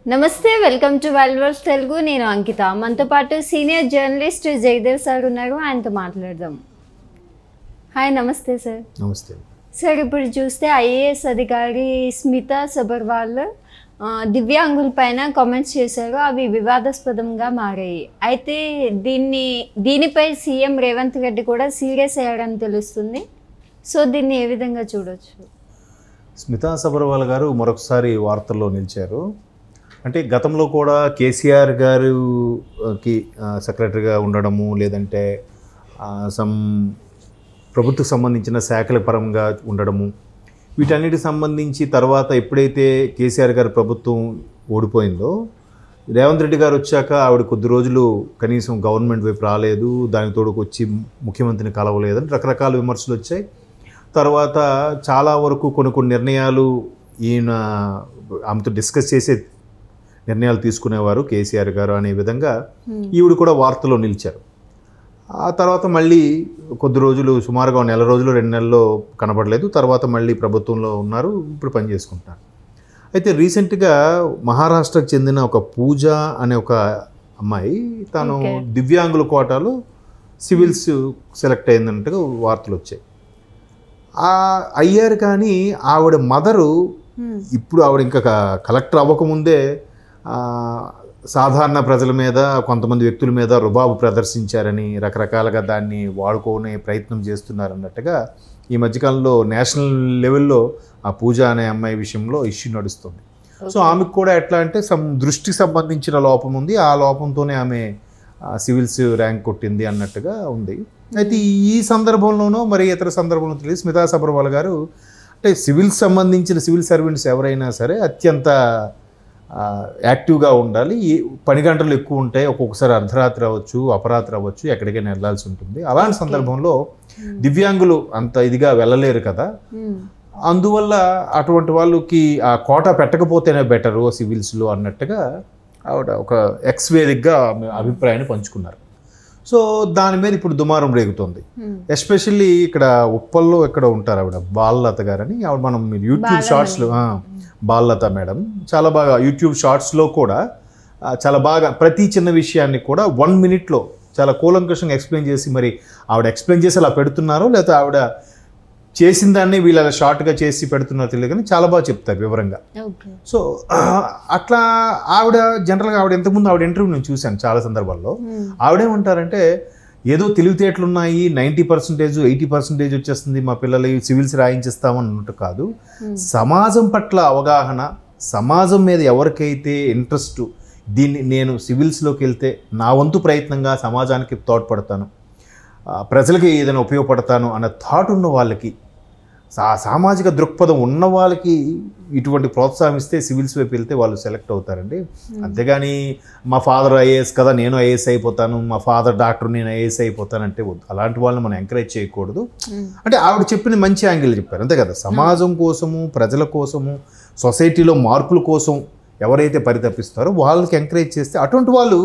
నమస్తే, welcome to వాల్వర్స్ Telugu. నేను అంకిత. మనతో పాటు సీనియర్ జర్నలిస్ట్ జయదేవ్ సార్ ఉన్నారు. ఆయనతో మాట్లాడదాం. హాయ్, నమస్తే సార్. నమస్తే సార్, ఇప్పుడు చూస్తే ఐఏఎస్ అధికారి స్మితా సబర్వాల్ దివ్యాంగుల పైన కామెంట్స్ చేశారు. అవి వివాదాస్పదంగా మారాయి. అయితే దీనిపై సీఎం రేవంత్ రెడ్డి కూడా సీరియస్ అయ్యారని తెలుస్తుంది. సో దీన్ని ఏ విధంగా చూడొచ్చు? స్మితా సబర్వాల్ గారు మరొకసారి వార్తల్లో నిలిచారు. అంటే గతంలో కూడా కేసీఆర్ గారికి సెక్రటరీగా ఉండడము, లేదంటే సమ్ ప్రభుత్వకు సంబంధించిన శాఖల పరంగా ఉండడము, వీటన్నిటికి సంబంధించి తర్వాత ఎప్పుడైతే కేసీఆర్ గారి ప్రభుత్వం ఓడిపోయిందో, రేవంత్ రెడ్డి గారు వచ్చాక ఆవిడ కొద్ది రోజులు కనీసం గవర్నమెంట్ వైపు రాలేదు, దానికి తోడుకు వచ్చి ముఖ్యమంత్రిని కలవలేదని రకరకాల విమర్శలు వచ్చాయి. తర్వాత చాలా వరకు కొన్ని నిర్ణయాలు ఈయన ఆమెతో డిస్కస్ చేసే నిర్ణయాలు తీసుకునేవారు కేసీఆర్ గారు అనే విధంగా ఈవిడ కూడా వార్తలో నిలిచారు. ఆ తర్వాత మళ్ళీ కొద్ది రోజులు, సుమారుగా నెల రోజులు 2 నెలల్లో కనబడలేదు. తర్వాత మళ్ళీ ప్రభుత్వంలో ఉన్నారు, ఇప్పుడు పని చేసుకుంటున్నారు. అయితే రీసెంట్గా మహారాష్ట్రకు చెందిన ఒక పూజ అనే ఒక అమ్మాయి, తను దివ్యాంగుల కోటాలో సివిల్స్ సెలెక్ట్ అయిందన్నట్టుగా వార్తలు వచ్చాయి. అయ్యారు. కానీ ఆవిడ మదరు ఇప్పుడు ఆవిడ ఇంకా కలెక్టర్ అవ్వకముందే సాధారణ ప్రజల మీద, కొంతమంది వ్యక్తుల మీద రుబాబు ప్రదర్శించారని, రకరకాలుగా దాన్ని వాడుకునే ప్రయత్నం చేస్తున్నారన్నట్టుగా ఈ మధ్యకాలంలో నేషనల్ లెవెల్లో ఆ పూజ అనే అమ్మాయి విషయంలో ఇష్యూ నడుస్తుంది. సో ఆమెకు కూడా ఎట్లా అంటే దృష్టికి సంబంధించిన లోపం ఉంది. ఆ లోపంతోనే ఆమె సివిల్స్ ర్యాంక్ కొట్టింది అన్నట్టుగా ఉంది. అయితే ఈ సందర్భంలోనో మరి ఇతర సందర్భంలో తెలియదు, స్మితా సబర్వాల్ గారు అంటే సంబంధించిన సివిల్ సర్వెంట్స్ ఎవరైనా సరే అత్యంత యాక్టివ్గా ఉండాలి. పని గంటలు ఎక్కువ ఉంటాయి, ఒక్కొక్కసారి అర్ధరాత్రి అవ్వచ్చు, అపరాత్రి అవ్వచ్చు, ఎక్కడికైనా వెళ్ళాల్సి ఉంటుంది. అలాంటి సందర్భంలో దివ్యాంగులు అంత ఇదిగా వెళ్ళలేరు కదా, అందువల్ల అటువంటి వాళ్ళకి ఆ కోటా పెట్టకపోతేనే బెటరు సివిల్స్లో అన్నట్టుగా ఆవిడ ఒక వేదికగా అభిప్రాయాన్ని పంచుకున్నారు. సో దాని మీద ఇప్పుడు దుమారం రేగుతుంది. ఎస్పెషల్లీ ఇక్కడ ఉప్పల్లో ఎక్కడ ఉంటారు ఆవిడ, బాలలత గారని. ఆవిడ మనం యూట్యూబ్ షార్ట్స్లో, బాలలత మేడం చాలా బాగా యూట్యూబ్ షార్ట్స్లో కూడా చాలా బాగా ప్రతి చిన్న విషయాన్ని కూడా 1 మినిట్లో చాలా కూలంకషంగా ఎక్స్ప్లెయిన్ చేసి, మరి ఆవిడ ఎక్స్ప్లెయిన్ చేసి అలా పెడుతున్నారో లేకపోతే ఆవిడ చేసిన దాన్ని వీళ్ళు అలా షార్ట్గా చేసి పెడుతున్నారో తెలియదు, కానీ చాలా బాగా చెప్తారు వివరంగా. సో అట్లా ఆవిడ జనరల్గా ఇంతకుముందు ఆవిడ ఇంటర్వ్యూ నేను చూశాను చాలా సందర్భాల్లో. ఆవిడేమంటారంటే, ఏదో తెలివితేటలు ఉన్నాయి, 90%, 80% వచ్చేస్తుంది, మా పిల్లలు సివిల్స్ రాయించేస్తామన్నట్టు కాదు. సమాజం పట్ల అవగాహన, సమాజం మీద ఎవరికైతే ఇంట్రెస్ట్, దీన్ని నేను సివిల్స్లోకి వెళ్తే నా వంతు ప్రయత్నంగా సమాజానికి తోడ్పడతాను, ప్రజలకి ఏదైనా ఉపయోగపడతాను అన్న థాట్ ఉన్న వాళ్ళకి, సామాజిక దృక్పథం ఉన్న వాళ్ళకి ఇటువంటి ప్రోత్సాహిస్తే సివిల్స్ వైపు వెళ్తే వాళ్ళు సెలెక్ట్ అవుతారండి. అంతేగాని మా ఫాదర్ ఐఏఎస్ కదా, నేను ఐఏఎస్ అయిపోతాను, మా ఫాదర్ డాక్టర్, నేను ఐఏఎస్ అయిపోతానంటే వద్దు. అలాంటి వాళ్ళని మనం ఎంకరేజ్ చేయకూడదు. అంటే ఆవిడ చెప్పిన మంచి యాంగిల్ చెప్పారు, అంతే కదా. సమాజం కోసము, ప్రజల కోసము, సొసైటీలో మార్పుల కోసం ఎవరైతే పరితపిస్తారో వాళ్ళకి ఎంకరేజ్ చేస్తే అటువంటి వాళ్ళు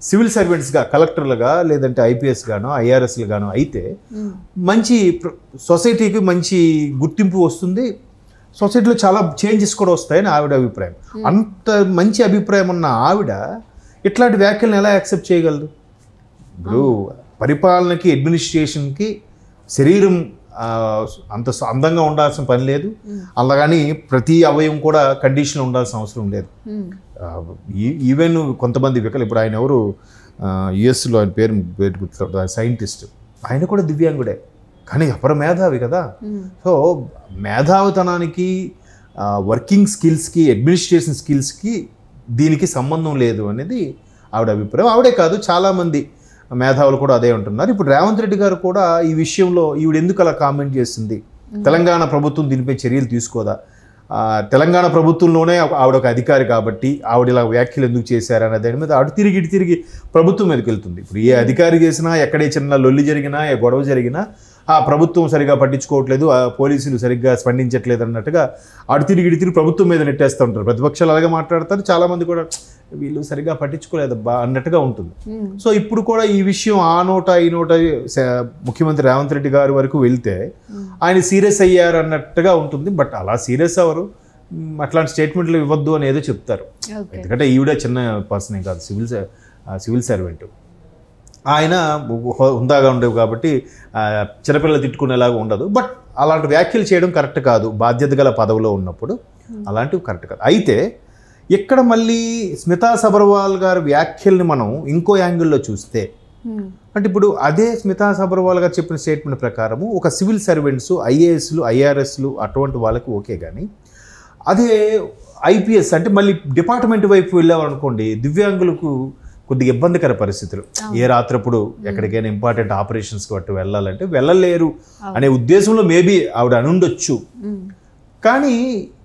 సివిల్ సర్వెంట్స్గా, కలెక్టర్లుగా, లేదంటే ఐపీఎస్ గానో ఐఆర్ఎస్లు గానో అయితే మంచి సొసైటీకి మంచి గుర్తింపు వస్తుంది, సొసైటీలో చాలా చేంజెస్ కూడా వస్తాయని ఆవిడ అభిప్రాయం. అంత మంచి అభిప్రాయం ఉన్న ఆవిడ ఇట్లాంటి వ్యాఖ్యలను ఎలా యాక్సెప్ట్ చేయగలదు? ఇప్పుడు పరిపాలనకి, అడ్మినిస్ట్రేషన్కి శరీరం అంత అందంగా ఉండాల్సిన పని లేదు, అలాగని ప్రతి అవయవం కూడా కండిషన్లో ఉండాల్సిన అవసరం లేదు. ఈవెన్ కొంతమంది ఇప్పుడు ఆయన ఎవరు, యుఎస్లో ఆయన పేరు గుర్తు, సైంటిస్ట్, ఆయన కూడా దివ్యాంగుడే, కానీ అపర మేధావి కదా. సో మేధావితనానికి, వర్కింగ్ స్కిల్స్కి, అడ్మినిస్ట్రేషన్ స్కిల్స్కి దీనికి సంబంధం లేదు అనేది ఆవిడ అభిప్రాయం. ఆవిడే కాదు, చాలామంది మేధావులు కూడా అదే ఉంటున్నారు. ఇప్పుడు రేవంత్ రెడ్డి గారు కూడా ఈ విషయంలో ఈవిడ ఎందుకు అలా కామెంట్ చేసింది, తెలంగాణ ప్రభుత్వం దీనిపై చర్యలు తీసుకోదా, తెలంగాణ ప్రభుత్వంలోనే ఆవిడ ఒక అధికారి కాబట్టి ఆవిడ ఇలా వ్యాఖ్యలు ఎందుకు చేశారనే దాని మీద ఆవిడ తిరిగి ప్రభుత్వం మీదకి వెళ్తుంది. ఇప్పుడు ఏ అధికారి చేసినా, ఎక్కడే చిన్న లొల్లి జరిగినా, ఏ గొడవ జరిగినా ఆ ప్రభుత్వం సరిగా పట్టించుకోవట్లేదు, ఆ పోలీసులు సరిగ్గా స్పందించట్లేదు అన్నట్టుగా ఆవిడ తిరిగి ప్రభుత్వం మీద నెట్టేస్తూ ఉంటారు. ప్రతిపక్షాలు అలాగే మాట్లాడతారు, చాలామంది కూడా వీళ్ళు సరిగ్గా పట్టించుకోలేదబ్బా అన్నట్టుగా ఉంటుంది. సో ఇప్పుడు కూడా ఈ విషయం ఆ నోట ఈ నోట ముఖ్యమంత్రి రేవంత్ రెడ్డి గారి వరకు వెళ్తే ఆయన సీరియస్ అయ్యారు అన్నట్టుగా ఉంటుంది. బట్ అలా సీరియస్ అవ్వరు. అట్లాంటి స్టేట్మెంట్లు ఇవ్వద్దు అని ఏదో చెప్తారు. ఓకే. ఎందుకంటే ఈవిడ చిన్న పర్సన్ ఏం కాదు, సివిల్ సర్వెంట్. ఆయన హుందాగా ఉండేవి కాబట్టి చిన్నపిల్లలు తిట్టుకునేలాగా ఉండదు. బట్ అలాంటి వ్యాఖ్యలు చేయడం కరెక్ట్ కాదు, బాధ్యత గల పదవిలో ఉన్నప్పుడు అలాంటివి కరెక్ట్ కాదు. అయితే ఇక్కడ మళ్ళీ స్మితా సబర్వాల్ గారి వ్యాఖ్యల్ని మనం ఇంకో యాంగిల్లో చూస్తే, అంటే ఇప్పుడు అదే స్మితా సబర్వాల్ గారు చెప్పిన స్టేట్మెంట్ ప్రకారము ఒక సివిల్ సర్వెంట్స్, ఐఏఎస్లు, ఐఆర్ఎస్లు అటువంటి వాళ్ళకి ఓకే, కానీ అదే ఐపీఎస్ అంటే మళ్ళీ డిపార్ట్మెంట్ వైపు వెళ్ళామనుకోండి, దివ్యాంగులకు కొద్దిగా ఇబ్బందికర పరిస్థితులు. ఏ రాత్రప్పుడు ఎక్కడికైనా ఇంపార్టెంట్ ఆపరేషన్స్కి బట్టి వెళ్ళాలంటే వెళ్ళలేరు అనే ఉద్దేశంలో మేబీ ఆవిడ అనుండొచ్చు. కానీ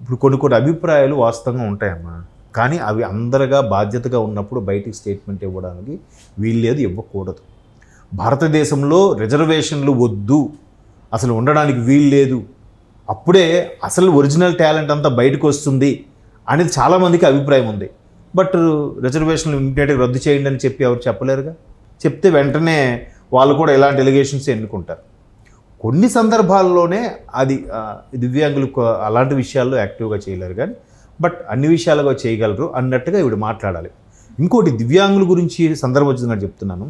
ఇప్పుడు కొన్ని అభిప్రాయాలు వాస్తవంగా ఉంటాయమ్మా, కానీ అవి అందరిగా బాధ్యతగా ఉన్నప్పుడు బయటికి స్టేట్మెంట్ ఇవ్వడానికి వీల్లేదు, ఇవ్వకూడదు. భారతదేశంలో రిజర్వేషన్లు వద్దు, అసలు ఉండడానికి వీల్లేదు, అప్పుడే అసలు ఒరిజినల్ టాలెంట్ అంతా బయటకు వస్తుంది అనేది చాలామందికి అభిప్రాయం ఉంది. బట్ రిజర్వేషన్లు ఇమ్మీడియట్గా రద్దు చేయండి అని చెప్పి ఎవరు చెప్పలేరుగా. చెప్తే వెంటనే వాళ్ళు కూడా ఇలాంటి ఎలిగేషన్స్ ఎన్నుకుంటారు. కొన్ని సందర్భాల్లోనే అది దివ్యాంగులకు అలాంటి విషయాల్లో యాక్టివ్గా చేయలేరు, కానీ బట్ అన్ని విషయాలుగా చేయగలరు అన్నట్టుగా ఇవిడ మాట్లాడాలి. ఇంకోటి దివ్యాంగుల గురించి సందర్భోచితంగా చెప్తున్నాను,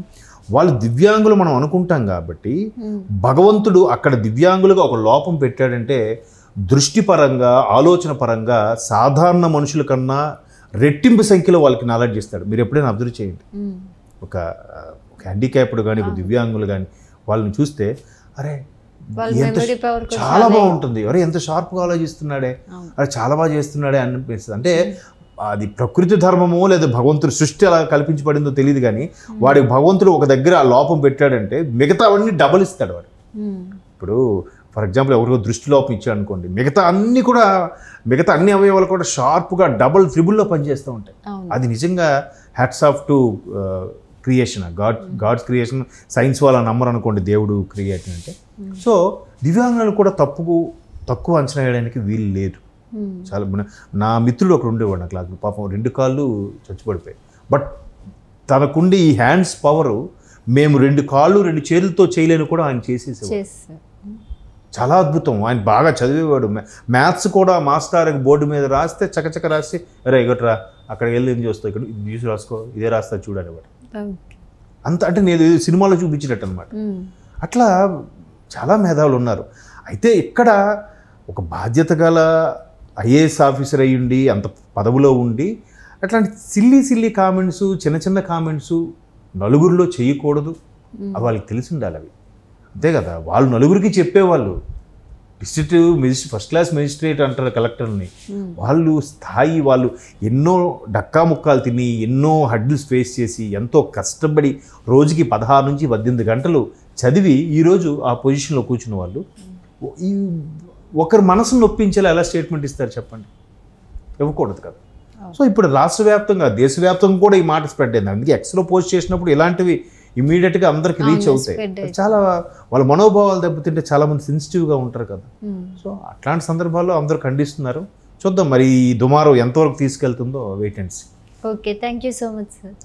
వాళ్ళు దివ్యాంగులు మనం అనుకుంటాం కాబట్టి భగవంతుడు అక్కడ దివ్యాంగులుగా ఒక లోపం పెట్టాడంటే దృష్టిపరంగా, ఆలోచన పరంగా సాధారణ మనుషుల కన్నా రెట్టింపు సంఖ్యలో వాళ్ళకి నాలెడ్జ్ ఇస్తాడు. మీరు ఎప్పుడైనా అబ్జర్వ్ చేయండి, ఒక హ్యాండిక్యాప్డ్ కానీ ఒక దివ్యాంగులు కానీ వాళ్ళని చూస్తే అరే ఎంత చాలా బాగుంటుంది, అరే ఎంత షార్ప్గా ఆలోచిస్తున్నాడే, అరే చాలా బాగా చేస్తున్నాడే అనిపిస్తుంది. అంటే అది ప్రకృతి ధర్మమో లేదా భగవంతుడు సృష్టి అలా కల్పించబడిందో తెలియదు, కానీ వాడికి భగవంతుడు ఒక దగ్గర ఆ లోపం పెట్టాడంటే మిగతా అవన్నీ డబల్ ఇస్తాడు వాడు. ఇప్పుడు ఫర్ ఎగ్జాంపుల్ ఎవరికో దృష్టి లోపం ఇచ్చాడు అనుకోండి, మిగతా అన్ని అవయవాలు కూడా షార్ప్గా డబుల్ ట్రిబుల్లో పనిచేస్తూ ఉంటాయి. అది నిజంగా hats off to creation, god's creation. Science వాళ్ళ నమ్మరు అనుకోండి దేవుడు క్రియేషన్ అంటే. సో దివ్యాంగులను కూడా తక్కువ అంచనా వేయడానికి వీలు లేదు. చాలా నా మిత్రుడు ఒకడు ఉండేవాడు నా క్లాస్లో, పాపం 2 కాళ్ళు చచ్చిపడిపోయాయి. బట్ తనకుండి ఈ హ్యాండ్స్ పవరు మేము 2 కాళ్ళు 2 చేతులతో చేయలేని కూడా ఆయన చేసేసేవాడు. చాలా అద్భుతం. ఆయన బాగా చదివేవాడు. మ్యాథ్స్ కూడా మాస్టర్ బోర్డు మీద రాస్తే చకచక రాసి అరే ఇగట్రా అక్కడికి వెళ్ళి ఏం చేస్తావు, ఇక్కడ చూసి రాసుకో, ఇదే రాస్తా చూడనేవాడు. అంత అంటే నేను సినిమాలో చూపించినట్టు అనమాట. అట్లా చాలా మేధావులు ఉన్నారు. అయితే ఇక్కడ ఒక బాధ్యత గల ఐఏఎస్ ఆఫీసర్ అయ్యుండి అంత పదవిలో ఉండి అట్లాంటి సిల్లీ కామెంట్స్, చిన్న కామెంట్స్ నలుగురిలో చేయకూడదు. అవి వాళ్ళకి తెలిసి ఉండాలి. అవి అంతే కదా, వాళ్ళు నలుగురికి చెప్పేవాళ్ళు. డిస్ట్రిక్ట్ ఫస్ట్ క్లాస్ మెజిస్ట్రేట్ అంటారు కలెక్టర్ని. వాళ్ళు స్థాయి, వాళ్ళు ఎన్నో డక్కాముక్కాలు తిని ఎన్నో హడ్డిల్స్ ఫేస్ చేసి ఎంతో కష్టపడి రోజుకి 16 నుంచి 18 గంటలు చదివి ఈరోజు ఆ పొజిషన్లో కూర్చున్న వాళ్ళు ఈ ఒకరి మనసును నొప్పించేలా ఎలా స్టేట్మెంట్ ఇస్తారు చెప్పండి? ఇవ్వకూడదు కదా. సో ఇప్పుడు రాష్ట్ర వ్యాప్తంగా, దేశవ్యాప్తంగా కూడా ఈ మాట స్ప్రెడ్ అయింది. అందుకే ఎక్స్లో పోస్ట్ చేసినప్పుడు ఇలాంటివి ఇమీడియట్గా అందరికి రీచ్ అవుతాయి. చాలా వాళ్ళ మనోభావాలు దెబ్బతింటే చాలామంది సెన్సిటివ్గా ఉంటారు కదా. సో అట్లాంటి సందర్భాల్లో అందరూ ఖండిస్తున్నారు. చూద్దాం మరి ఈ దుమారం ఎంతవరకు తీసుకెళ్తుందో wait and see. Okay, thank you so much sir.